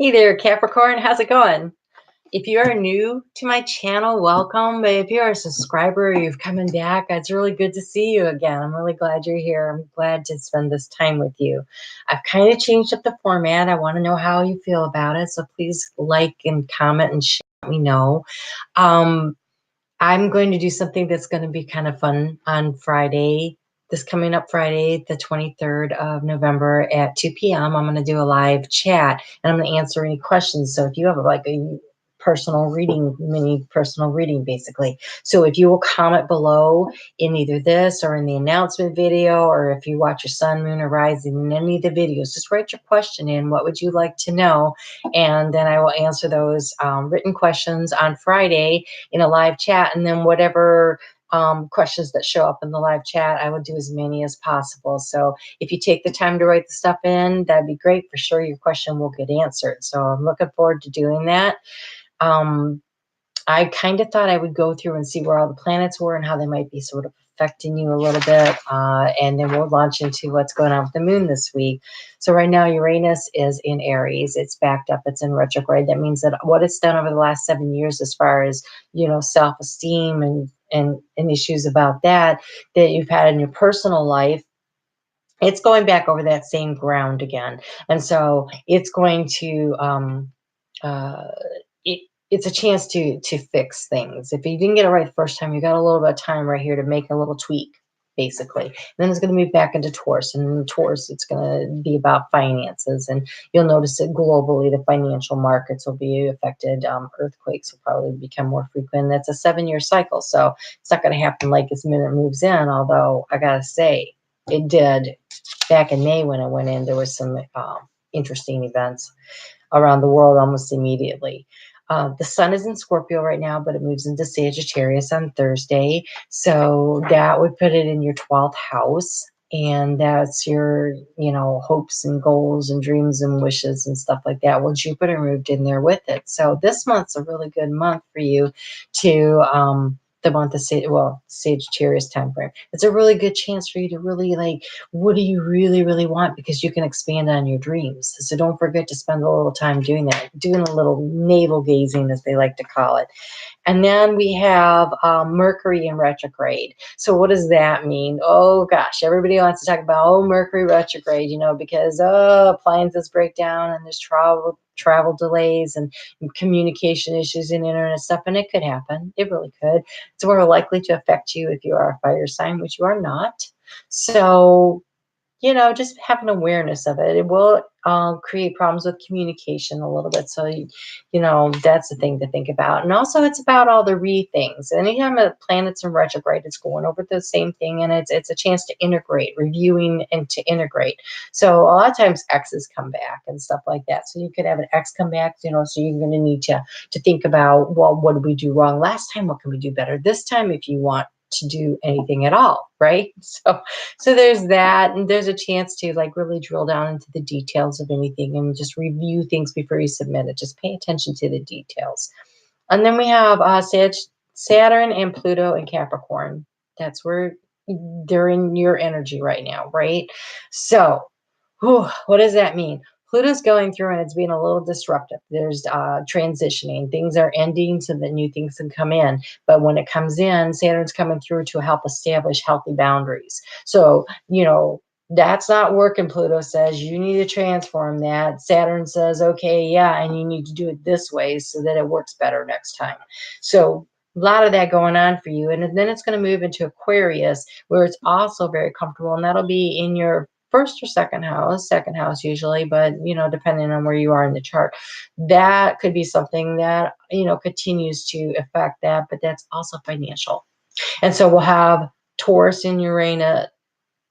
Hey there, Capricorn. How's it going? If you are new to my channel, welcome. But if you're a subscriber, you've coming back, it's really good to see you again. I'm really glad you're here. I'm glad to spend this time with you. I've kind of changed up the format. I want to know how you feel about it. So please like and comment and share, let me know. Um, I'm going to do something that's going to be kind of fun on Friday. This coming up Friday, the 23rd of November at 2 p.m. I'm going to do a live chat and I'm going to answer any questions. So if you have like a personal reading, mini personal reading basically. So if you will comment below in either this or in the announcement video, or if you watch your sun, moon, or rising in any of the videos, just write your question in. What would you like to know? And then I will answer those written questions on Friday in a live chat, and then whatever questions that show up in the live chat, I will do as many as possible. So if you take the time to write the stuff in, that'd be great. For sure your question will get answered. So I'm looking forward to doing that. I kind of thought I would go through and see where all the planets were and how they might be sort of affecting you a little bit. And then we'll launch into what's going on with the moon this week. So right now, Uranus is in Aries. It's backed up. It's in retrograde. That means that what it's done over the last 7 years, as far as, self-esteem and issues about that you've had in your personal life, it's going back over that same ground again. And so it's going to, uh, it's a chance to fix things. If you didn't get it right the first time, you got a little bit of time right here to make a little tweak, basically. And then it's going to move back into Taurus, and in Taurus, it's going to be about finances. And you'll notice that globally, the financial markets will be affected. Earthquakes will probably become more frequent. That's a 7-year cycle, so it's not going to happen like this minute it moves in. Although I gotta say, it did back in May when I went in. There was some interesting events around the world almost immediately. The sun is in Scorpio right now, but it moves into Sagittarius on Thursday. So that would put it in your 12th house. And that's your, hopes and goals and dreams and wishes and stuff like that. Well, Jupiter moved in there with it. So this month's a really good month for you to, the month of Sagittarius time frame. It's a really good chance for you to really what do you really, really want? Because you can expand on your dreams. So don't forget to spend a little time doing that, doing a little navel gazing, as they like to call it. And then we have Mercury in retrograde. So what does that mean? Oh gosh, everybody wants to talk about, Mercury retrograde, because appliances break down and there's travel delays and communication issues and internet stuff. And it could happen. It really could. It's more likely to affect you if you are a fire sign, which you are not. So just have an awareness of it. It will create problems with communication a little bit. So, that's the thing to think about. And also, it's about all the things. Anytime a planet's in retrograde, it's going over the same thing, and it's a chance to integrate, reviewing, and to integrate. So a lot of times exes come back and stuff like that. So you could have an ex come back, so you're going to need to think about, well, what did we do wrong last time? What can we do better this time if you want to do anything at all, right? So there's that, and there's a chance to really drill down into the details of anything and just review things before you submit it. Just pay attention to the details. And then we have Saturn and Pluto and Capricorn. That's where they're in your energy right now, right? So what does that mean? Pluto's going through and it's being a little disruptive. There's transitioning. Things are ending so that new things can come in. But when it comes in, Saturn's coming through to help establish healthy boundaries. So, that's not working, Pluto says. You need to transform that. Saturn says, okay, yeah, and you need to do it this way so that it works better next time. So a lot of that going on for you. And then it's going to move into Aquarius, where it's also very comfortable. And that'll be in your first or second house usually, but depending on where you are in the chart, that could be something that continues to affect that, but that's also financial. And so we'll have Taurus and Uranus.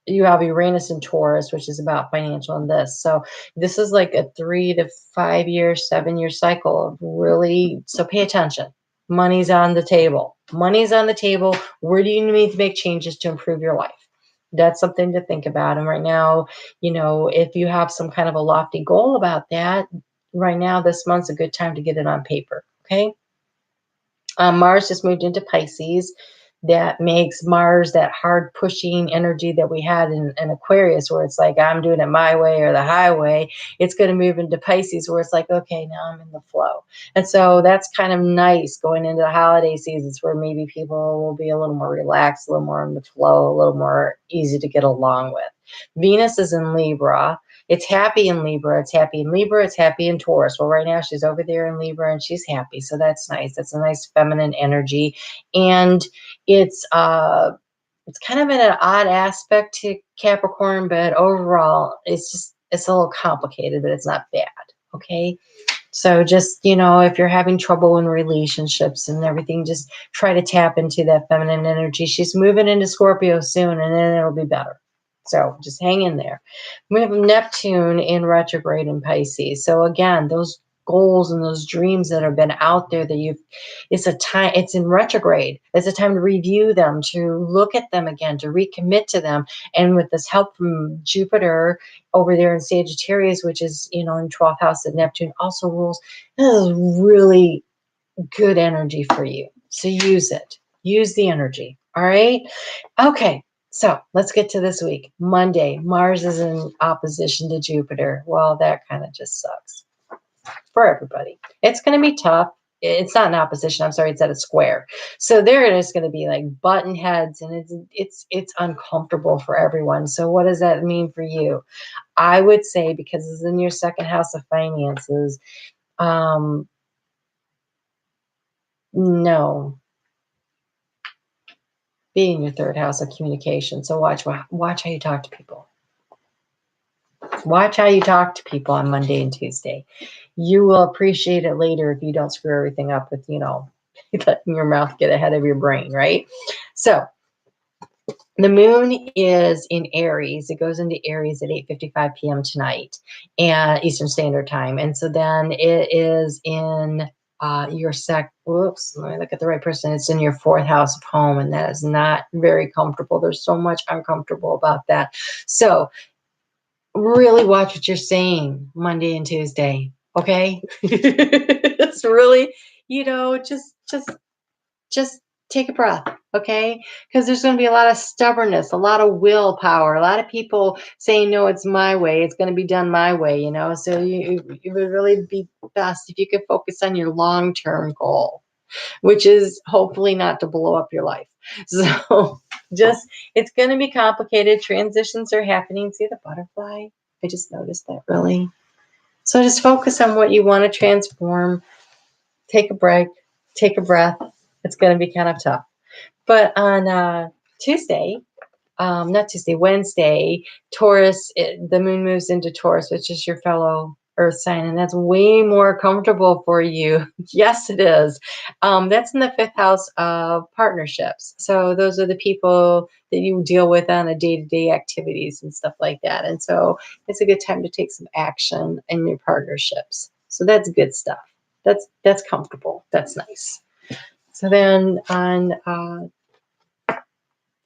You have Uranus and Taurus, which is about financial and this. So this is like a 3 to 5 year, 7-year cycle of really, so pay attention. Money's on the table. Money's on the table. Where do you need to make changes to improve your life? That's something to think about. And right now, if you have some kind of a lofty goal about that, right now, this month's a good time to get it on paper. Okay. Mars just moved into Pisces. that makes Mars that hard pushing energy that we had in Aquarius, where it's like, I'm doing it my way or the highway. It's going to move into Pisces, where it's like, okay, now I'm in the flow. And so that's kind of nice going into the holiday seasons, where maybe people will be a little more relaxed, a little more in the flow, a little more easy to get along with. Venus is in Libra. It's happy in Libra. It's happy in Libra. It's happy in Taurus. Well, right now she's over there in Libra and she's happy. So that's nice. That's a nice feminine energy. And it's kind of in an odd aspect to Capricorn, but overall it's a little complicated, but it's not bad. Okay. So just, if you're having trouble in relationships and everything, just try to tap into that feminine energy. She's moving into Scorpio soon, and then it'll be better. So just hang in there. We have Neptune in retrograde in Pisces. So again, those goals and those dreams that have been out there that it's in retrograde. It's a time to review them, to look at them again, to recommit to them. And with this help from Jupiter over there in Sagittarius, which is, in 12th house of Neptune also rules, this is really good energy for you. So use it. Use the energy. All right. Okay. So let's get to this week. Monday, Mars is in opposition to Jupiter. Well, that kind of just sucks for everybody. It's going to be tough. It's not an opposition. I'm sorry. It's at a square. So they're just going to be like button heads, and it's uncomfortable for everyone. So what does that mean for you? I would say, because it's in your second house of finances, no, be in your third house of communication. So watch how you talk to people. Watch how you talk to people on Monday and Tuesday. You will appreciate it later if you don't screw everything up with, letting your mouth get ahead of your brain, right? So the moon is in Aries. It goes into Aries at 8:55 p.m. tonight, and Eastern Standard Time. And so then it is in whoops, let me look at the right person. It's in your fourth house of home, and that is not very comfortable. There's so much uncomfortable about that. So really watch what you're saying Monday and Tuesday. Okay. It's really, just take a breath. Okay. Because there's going to be a lot of stubbornness, a lot of willpower, a lot of people saying, no, it's my way. It's going to be done my way, so it would really be best if you could focus on your long-term goal, which is hopefully not to blow up your life. So it's going to be complicated. Transitions are happening. See the butterfly? I just noticed that, really. So just focus on what you want to transform. Take a break. Take a breath. It's going to be kind of tough. But on Wednesday, Taurus, the moon moves into Taurus, which is your fellow earth sign, and that's way more comfortable for you. Yes, it is. That's in the fifth house of partnerships. So those are the people that you deal with on a day-to-day activities and stuff like that. And so it's a good time to take some action in your partnerships. So that's good stuff. That's comfortable. That's nice. So then on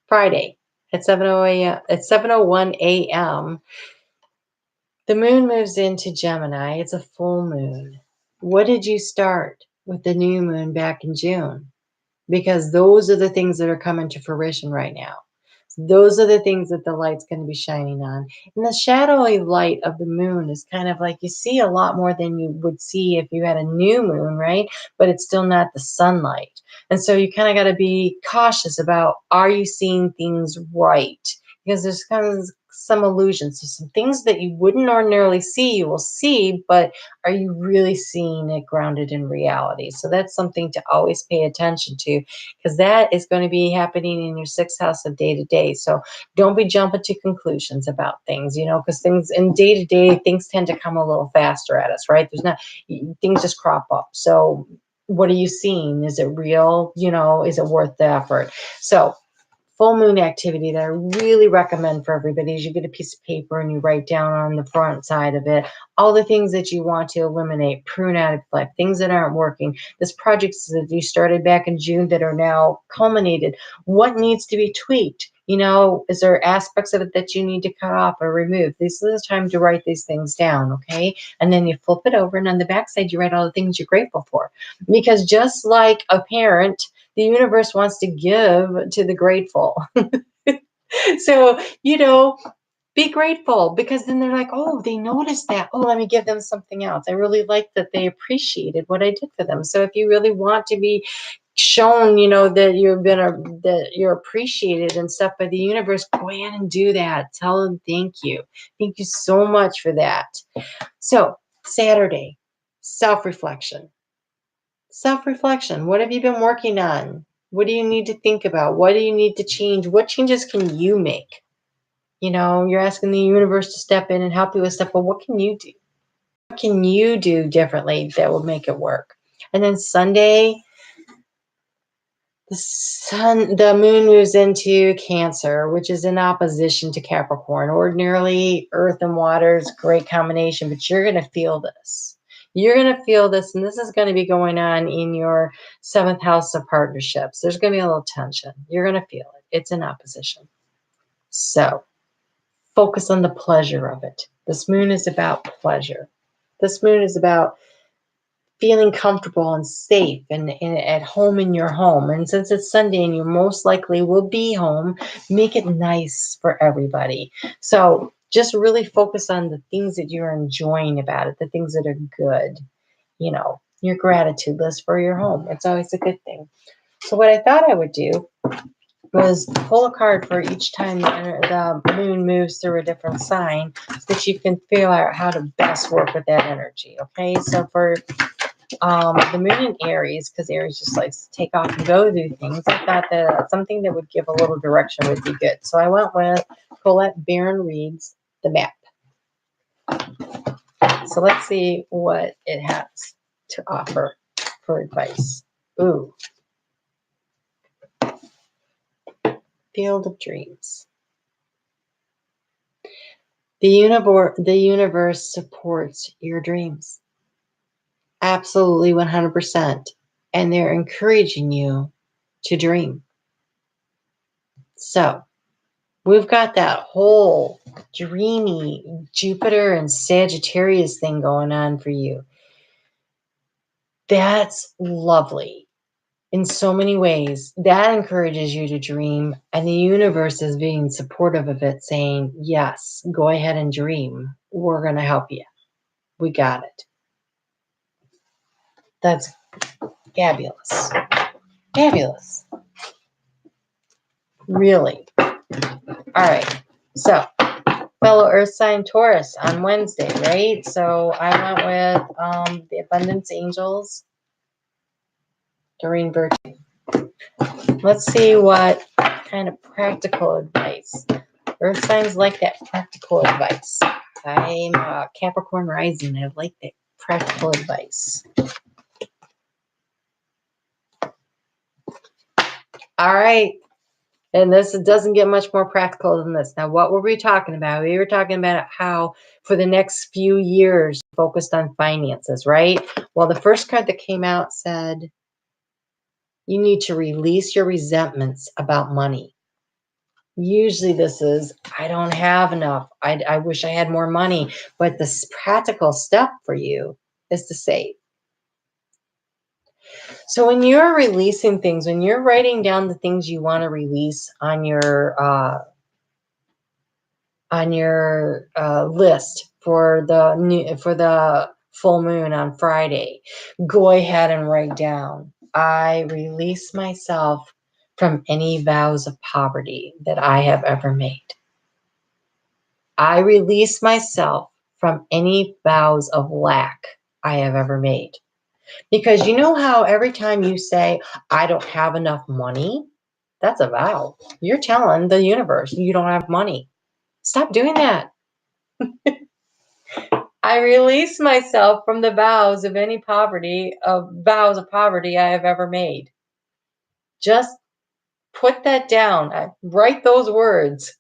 Friday at 7:01 a.m., the moon moves into Gemini. It's a full moon. What did you start with the new moon back in June? Because those are the things that are coming to fruition right now. Those are the things that the light's going to be shining on. And the shadowy light of the moon is kind of like, you see a lot more than you would see if you had a new moon, right? But it's still not the sunlight. And so you kind of got to be cautious about, are you seeing things right? Because there's kind of some illusions. So some things that you wouldn't ordinarily see, you will see, but are you really seeing it grounded in reality? So that's something to always pay attention to, because that is going to be happening in your sixth house of day to day. So don't be jumping to conclusions about things, because things in day to day, things tend to come a little faster at us, right? Things just crop up. So what are you seeing? Is it real? Is it worth the effort? So full moon activity that I really recommend for everybody is you get a piece of paper and you write down on the front side of it all the things that you want to eliminate, prune out, deflect, things that aren't working. This projects that you started back in June that are now culminated. What needs to be tweaked? Is there aspects of it that you need to cut off or remove? This is the time to write these things down, okay? And then you flip it over, and on the backside, you write all the things you're grateful for. Because just like a parent The universe wants to give to the grateful. So, be grateful, because then they're like, oh, they noticed that. Oh, let me give them something else. I really like that they appreciated what I did for them. So if you really want to be shown, that that you're appreciated and stuff by the universe, go ahead and do that. Tell them thank you. Thank you so much for that. So Saturday, self-reflection. Self-reflection. What have you been working on? What do you need to think about? What do you need to change? What changes can you make? You're asking the universe to step in and help you with stuff, but what can you do? What can you do differently that will make it work? And then Sunday, the moon moves into Cancer, which is in opposition to Capricorn. Ordinarily, earth and water is a great combination, but you're going to feel this. You're going to feel this, and this is going to be going on in your 7th house of partnerships. There's going to be a little tension. You're going to feel it. It's in opposition. So focus on the pleasure of it. This moon is about pleasure. This moon is about feeling comfortable and safe and at home in your home. And since it's Sunday and you most likely will be home, make it nice for everybody. So just really focus on the things that you're enjoying about it, the things that are good, your gratitude list for your home. It's always a good thing. So what I thought I would do was pull a card for each time the moon moves through a different sign, so that you can figure out how to best work with that energy. Okay, so for the moon in Aries, because Aries just likes to take off and go do things, I thought that something that would give a little direction would be good. So I went with Colette Baron Reed's The Map. So let's see what it has to offer for advice. Ooh. Field of Dreams. The universe supports your dreams. Absolutely 100%. And they're encouraging you to dream. So we've got that whole dreamy Jupiter and Sagittarius thing going on for you. That's lovely. In so many ways, that encourages you to dream, and the universe is being supportive of it, saying, yes, go ahead and dream. We're going to help you. We got it. That's fabulous. Fabulous. Really. All right. So, fellow Earth sign Taurus on Wednesday, right? So I went with the Abundance Angels, Doreen Virtue. Let's see what kind of practical advice. Earth signs like that practical advice. I'm a Capricorn rising. I like that practical advice. All right. And this doesn't get much more practical than this. Now, what were we talking about? We were talking about how for the next few years, focused on finances, right? Well, the first card that came out said, you need to release your resentments about money. Usually this is, I don't have enough. I wish I had more money. But this practical step for you is to save. So when you're releasing things, when you're writing down the things you want to release on your list for the full moon on Friday, go ahead and write down, I release myself from any vows of poverty that I have ever made. I release myself from any vows of lack I have ever made. Because you know how every time you say, I don't have enough money, that's a vow. You're telling the universe you don't have money. Stop doing that. I release myself from the vows of any vows of poverty I have ever made. Just put that down. Write those words.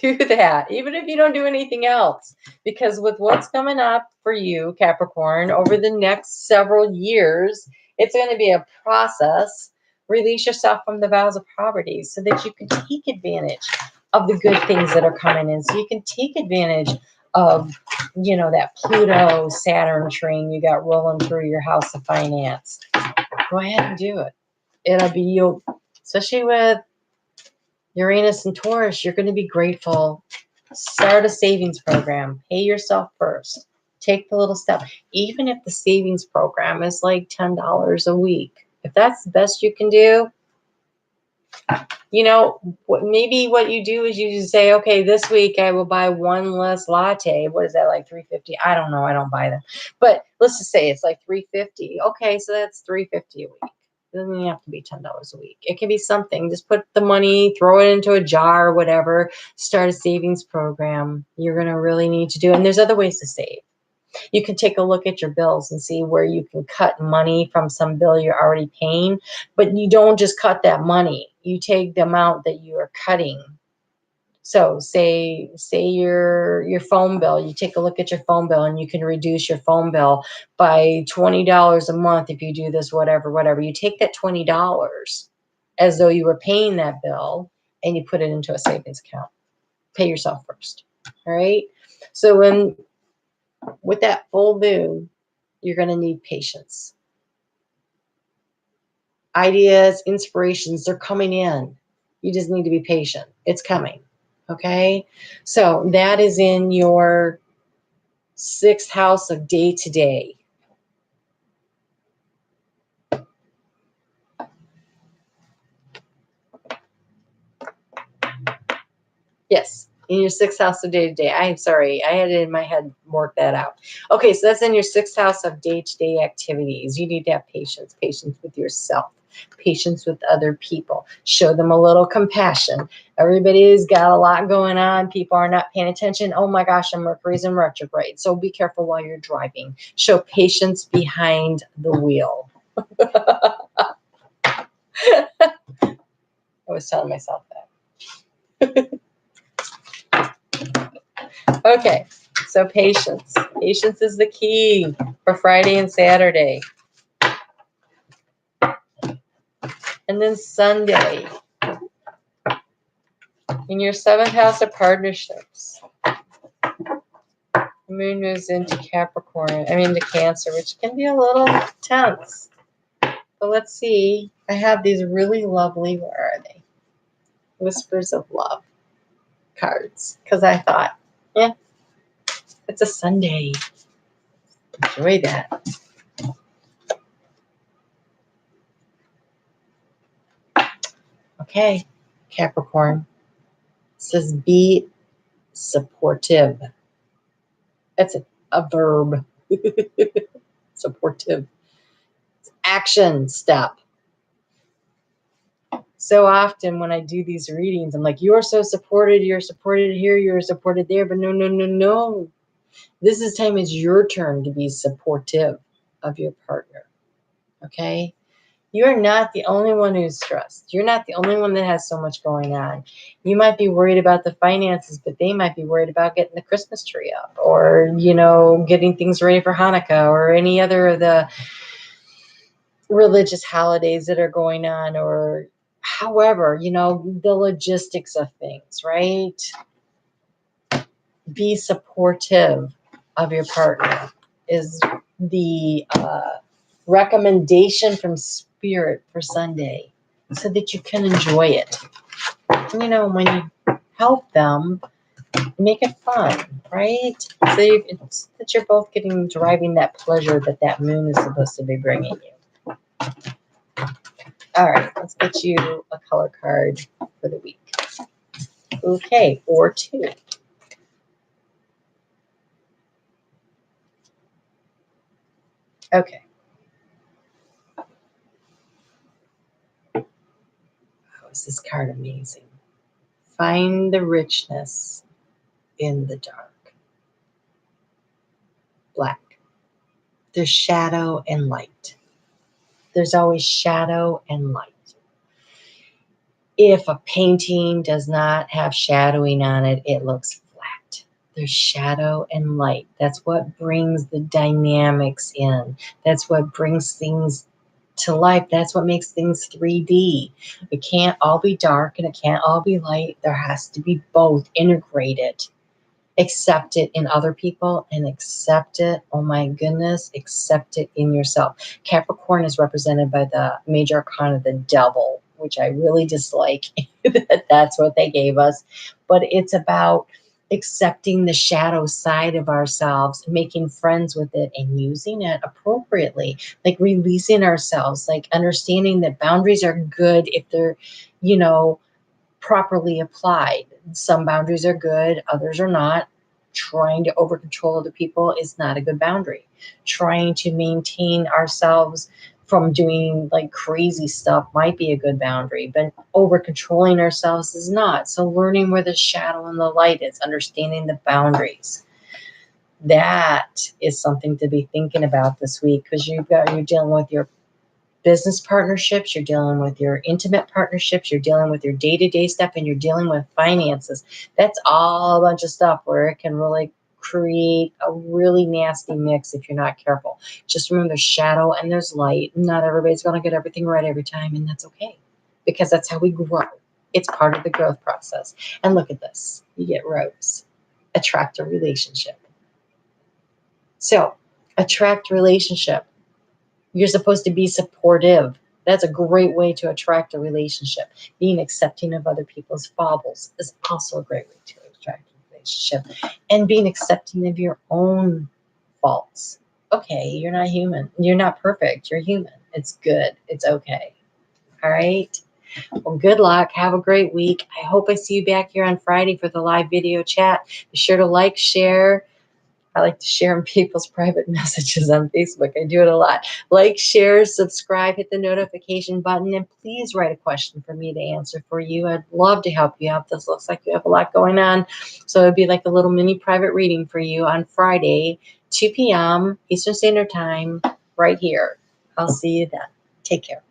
Do that, even if you don't do anything else. Because with what's coming up for you, Capricorn, over the next several years, it's going to be a process. Release yourself from the vows of poverty so that you can take advantage of the good things that are coming in. So you can take advantage of, that Pluto Saturn train you got rolling through your house of finance. Go ahead and do it. It'll be you, especially with Uranus and Taurus, you're going to be grateful. Start a savings program. Pay yourself first. Take the little step. Even if the savings program is like $10 a week, if that's the best you can do, maybe what you do is you just say, okay, this week I will buy one less latte. What is that, like $3.50? I don't know. I don't buy them. But let's just say it's like $3.50. Okay, so that's $3.50 a week. It doesn't even have to be $10 a week. It can be something. Just put the money, throw it into a jar or whatever. Start a savings program. You're going to really need to do it. And there's other ways to save. You can take a look at your bills and see where you can cut money from some bill you're already paying, but you don't just cut that money. You take the amount that you are cutting. So say your phone bill, you take a look at your phone bill and you can reduce your phone bill by $20 a month if you do this, whatever. You take that $20 as though you were paying that bill and you put it into a savings account. Pay yourself first. All right. So with that full moon, you're going to need patience. Ideas, inspirations, they're coming in. You just need to be patient. It's coming. Okay? So that is in your 6th house of day to day. Yes, in your 6th house of day to day. I'm sorry, I had it in my head work that out. Okay, so that's in your 6th house of day to day activities. You need to have patience with yourself, patience with other people. Show them a little compassion. Everybody's got a lot going on. People are not paying attention. Oh my gosh, Mercury's in retrograde. So be careful while you're driving. Show patience behind the wheel. I was telling myself that. Okay, so patience. Patience is the key for Friday and Saturday. And then Sunday, in your 7th house of partnerships, the moon moves into Cancer, which can be a little tense. But let's see. I have these really lovely, where are they? Whispers of Love cards. Because I thought, it's a Sunday. Enjoy that. Okay, Capricorn. It says be supportive. That's a verb. Supportive. Action step. So often when I do these readings, I'm like, you're so supported. You're supported here. You're supported there. But no. This is time it's your turn to be supportive of your partner. Okay? You're not the only one who's stressed. You're not the only one that has so much going on. You might be worried about the finances, but they might be worried about getting the Christmas tree up or, getting things ready for Hanukkah or any other of the religious holidays that are going on, or however, the logistics of things, right? Be supportive of your partner is the recommendation from Spirit for Sunday, so that you can enjoy it. When you help them, make it fun, right? So it's that you're both driving that pleasure that moon is supposed to be bringing you. All right, let's get you a color card for the week. Okay, 4-2. Okay. Oh, is this card amazing? Find the richness in the dark. Black. There's shadow and light. There's always shadow and light. If a painting does not have shadowing on it, it looks flat. There's shadow and light. That's what brings the dynamics in. That's what brings things to life. That's what makes things 3D. It can't all be dark and it can't all be light. There has to be both integrated. Accept it in other people and accept it, oh my goodness, accept it in yourself. Capricorn is represented by the major arcana, the devil, which I really dislike. That's what they gave us. But it's about accepting the shadow side of ourselves, making friends with it, and using it appropriately, like releasing ourselves, like understanding that boundaries are good if they're, you know, properly applied. Some boundaries are good, others are not. Trying to over control other people is not a good boundary. Trying to maintain ourselves from doing like crazy stuff might be a good boundary, but over controlling ourselves is not. So learning where the shadow and the light is, understanding the boundaries. That is something to be thinking about this week, because you're dealing with your business partnerships, you're dealing with your intimate partnerships, you're dealing with your day-to-day stuff, and you're dealing with finances. That's all a bunch of stuff where it can really create a really nasty mix if you're not careful. Just remember, there's shadow and there's light. Not everybody's going to get everything right every time, and that's okay, because that's how we grow. It's part of the growth process. And look at this. You get Rose. Attract a relationship. So, attract relationship. You're supposed to be supportive. That's a great way to attract a relationship. Being accepting of other people's foibles is also a great way to attract a relationship. And being accepting of your own faults. Okay, you're not human. You're not perfect. You're human. It's good. It's okay. All right. Well, good luck. Have a great week. I hope I see you back here on Friday for the live video chat. Be sure to like, share. I like to share in people's private messages on Facebook. I do it a lot. Like, share, subscribe, hit the notification button, and please write a question for me to answer for you. I'd love to help you out. This looks like you have a lot going on. So it'd be like a little mini private reading for you on Friday, 2 p.m. Eastern Standard Time, right here. I'll see you then. Take care.